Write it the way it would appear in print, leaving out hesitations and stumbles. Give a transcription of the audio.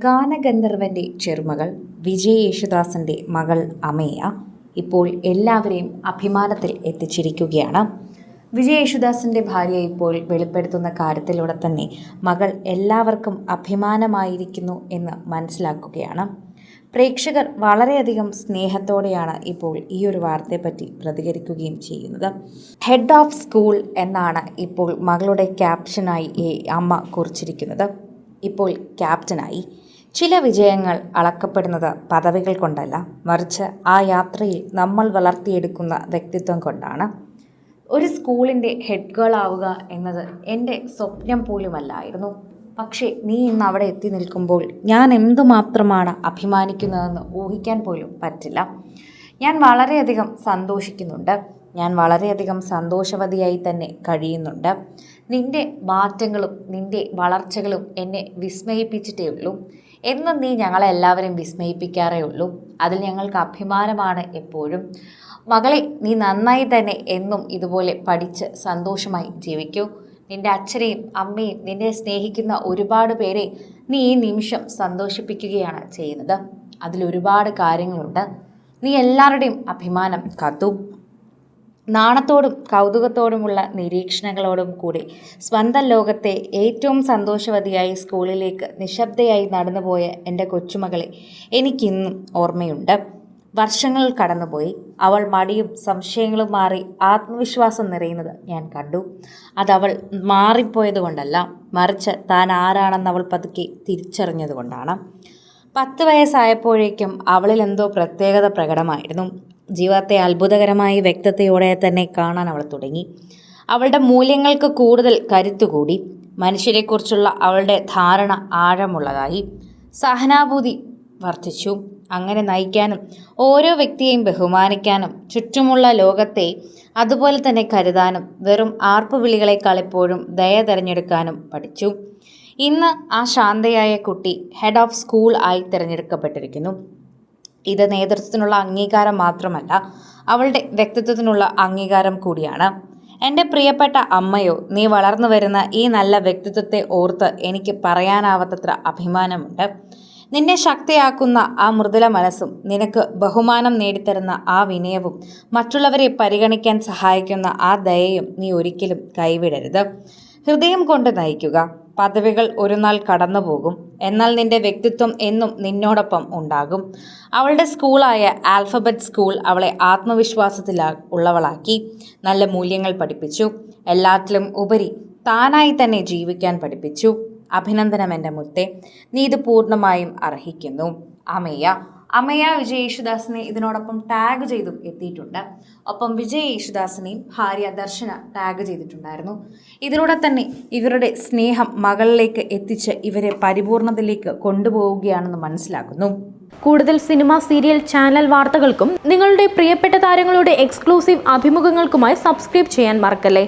ഗാനഗന്ധർവൻ്റെ ചെറുമകൾ വിജയ് യേശുദാസിൻ്റെ മകൾ അമേയ ഇപ്പോൾ എല്ലാവരെയും അഭിമാനത്തിൽ എത്തിച്ചിരിക്കുകയാണ്. വിജയ് യേശുദാസിൻ്റെ ഭാര്യ ഇപ്പോൾ വെളിപ്പെടുത്തുന്ന കാര്യത്തിലൂടെ തന്നെ മകൾ എല്ലാവർക്കും അഭിമാനമായിരിക്കുന്നു എന്ന് മനസ്സിലാക്കുകയാണ്. പ്രേക്ഷകർ വളരെയധികം സ്നേഹത്തോടെയാണ് ഇപ്പോൾ ഈ ഒരു വാർത്തയെപ്പറ്റി പ്രതികരിക്കുകയും ചെയ്യുന്നത്. ഹെഡ് ഓഫ് സ്കൂൾ എന്നാണ് ഇപ്പോൾ മകളുടെ ക്യാപ്ഷനായി ഈ അമ്മ കുറിച്ചിരിക്കുന്നത്. ഇപ്പോൾ ക്യാപ്റ്റനായി. ചില വിജയങ്ങൾ അളക്കപ്പെടുന്നത് പദവികൾ കൊണ്ടല്ല, മറിച്ച് ആ യാത്രയിൽ നമ്മൾ വളർത്തിയെടുക്കുന്ന വ്യക്തിത്വം കൊണ്ടാണ്. ഒരു സ്കൂളിൻ്റെ ഹെഡ് ഗേൾ ആവുക എന്നത് എൻ്റെ സ്വപ്നം പോലുമല്ലായിരുന്നു. പക്ഷേ നീ ഇന്ന് അവിടെ എത്തി നിൽക്കുമ്പോൾ ഞാൻ എന്തുമാത്രമാണ് അഭിമാനിക്കുന്നതെന്ന് ഊഹിക്കാൻ പോലും പറ്റില്ല. ഞാൻ വളരെയധികം സന്തോഷിക്കുന്നുണ്ട്. ഞാൻ വളരെയധികം സന്തോഷവതിയായി തന്നെ കഴിയുന്നുണ്ട്. നിൻ്റെ മാറ്റങ്ങളും നിൻ്റെ വളർച്ചകളും എന്നെ വിസ്മയിപ്പിച്ചിട്ടേ ഉള്ളൂ. എന്നും നീ ഞങ്ങളെല്ലാവരും വിസ്മയിപ്പിക്കാറേ ഉള്ളൂ. അതിൽ ഞങ്ങൾക്ക് അഭിമാനമാണ് എപ്പോഴും. മകളെ, നീ നന്നായി തന്നെ എന്നും ഇതുപോലെ പഠിച്ച് സന്തോഷമായി ജീവിക്കൂ. നിൻ്റെ അച്ഛനെയും അമ്മയും നിന്നെ സ്നേഹിക്കുന്ന ഒരുപാട് പേരെ നീ ഈ നിമിഷം സന്തോഷിപ്പിക്കുകയാണ് ചെയ്യുന്നത്. അതിലൊരുപാട് കാര്യങ്ങളുണ്ട്. നീ എല്ലാവരുടെയും അഭിമാനം കാത്തു. നാണത്തോടും കൗതുകത്തോടുമുള്ള നിരീക്ഷണങ്ങളോടും കൂടി സ്വന്തം ലോകത്തെ ഏറ്റവും സന്തോഷവതിയായി സ്കൂളിലേക്ക് നിശബ്ദയായി നടന്നുപോയ എൻ്റെ കൊച്ചുമകളെ എനിക്കിന്നും ഓർമ്മയുണ്ട്. വർഷങ്ങൾ കടന്നുപോയി. അവൾ മടിയും സംശയങ്ങളും മാറി ആത്മവിശ്വാസം നിറയുന്നത് ഞാൻ കണ്ടു. അതവൾ മാറിപ്പോയതുകൊണ്ടല്ല, മറിച്ച് താൻ ആരാണെന്ന് അവൾ പതുക്കെ തിരിച്ചറിഞ്ഞതുകൊണ്ടാണ്. 10 വയസ്സായപ്പോഴേക്കും അവളിൽ എന്തോ പ്രത്യേകത പ്രകടമായിരുന്നു. ജീവിതത്തെ അത്ഭുതകരമായ വ്യക്തതയോടെ തന്നെ കാണാൻ അവൾ തുടങ്ങി. അവളുടെ മൂല്യങ്ങൾക്ക് കൂടുതൽ കരുത്തുകൂടി. മനുഷ്യരെക്കുറിച്ചുള്ള അവളുടെ ധാരണ ആഴമുള്ളതായി. സഹനാഭൂതി വർദ്ധിച്ചു. അങ്ങനെ നയിക്കാനും ഓരോ വ്യക്തിയെയും ബഹുമാനിക്കാനും ചുറ്റുമുള്ള ലോകത്തെ അതുപോലെ തന്നെ കരുതാനും വെറും ആർപ്പുവിളികളെക്കാൾ എപ്പോഴും ദയ തിരഞ്ഞെടുക്കാനും പഠിച്ചു. ഇന്ന് ആ ശാന്തയായ കുട്ടി ഹെഡ് ഓഫ് സ്കൂൾ ആയി തിരഞ്ഞെടുക്കപ്പെട്ടിരിക്കുന്നു. ഇത് നേതൃത്വത്തിനുള്ള അംഗീകാരം മാത്രമല്ല, അവളുടെ വ്യക്തിത്വത്തിനുള്ള അംഗീകാരം കൂടിയാണ്. എൻ്റെ പ്രിയപ്പെട്ട അമ്മയോ, നീ വളർന്നു വരുന്ന ഈ നല്ല വ്യക്തിത്വത്തെ ഓർത്ത് എനിക്ക് പറയാനാവാത്തത്ര അഭിമാനമുണ്ട്. നിന്നെ ശക്തിയാക്കുന്ന ആ മൃദുല മനസ്സും നിനക്ക് ബഹുമാനം നേടിത്തരുന്ന ആ വിനയവും മറ്റുള്ളവരെ പരിഗണിക്കാൻ സഹായിക്കുന്ന ആ ദയയും നീ ഒരിക്കലും കൈവിടരുത്. ഹൃദയം കൊണ്ട് നയിക്കുക. പദവികൾ ഒരു നാൾ കടന്നു പോകും, എന്നാൽ നിന്റെ വ്യക്തിത്വം എന്നും നിന്നോടൊപ്പം ഉണ്ടാകും. അവളുടെ സ്കൂളായ ആൽഫബറ്റ് സ്കൂൾ അവളെ ആത്മവിശ്വാസത്തിൽ ഉള്ളവളാക്കി. നല്ല മൂല്യങ്ങൾ പഠിപ്പിച്ചു. എല്ലാത്തിലും ഉപരി താനായി തന്നെ ജീവിക്കാൻ പഠിപ്പിച്ചു. അഭിനന്ദനം എൻ്റെ മുത്തേ, നീ ഇത് പൂർണ്ണമായും അർഹിക്കുന്നു. അമേയ വിജയ് യേശുദാസിനെ ഇതിനോടൊപ്പം ടാഗ് ചെയ്തും എത്തിയിട്ടുണ്ട്. ഒപ്പം വിജയ് യേശുദാസിനെയും ഭാര്യ ദർശന ടാഗ് ചെയ്തിട്ടുണ്ടായിരുന്നു. ഇതിലൂടെ തന്നെ ഇവരുടെ സ്നേഹം മകളിലേക്ക് എത്തിച്ച് ഇവരെ പരിപൂർണതയിലേക്ക് കൊണ്ടുപോവുകയാണെന്ന് മനസ്സിലാക്കുന്നു. കൂടുതൽ സിനിമ, സീരിയൽ, ചാനൽ വാർത്തകൾക്കും നിങ്ങളുടെ പ്രിയപ്പെട്ട താരങ്ങളുടെ എക്സ്ക്ലൂസീവ് അഭിമുഖങ്ങൾക്കുമായി സബ്സ്ക്രൈബ് ചെയ്യാൻ മറക്കല്ലേ.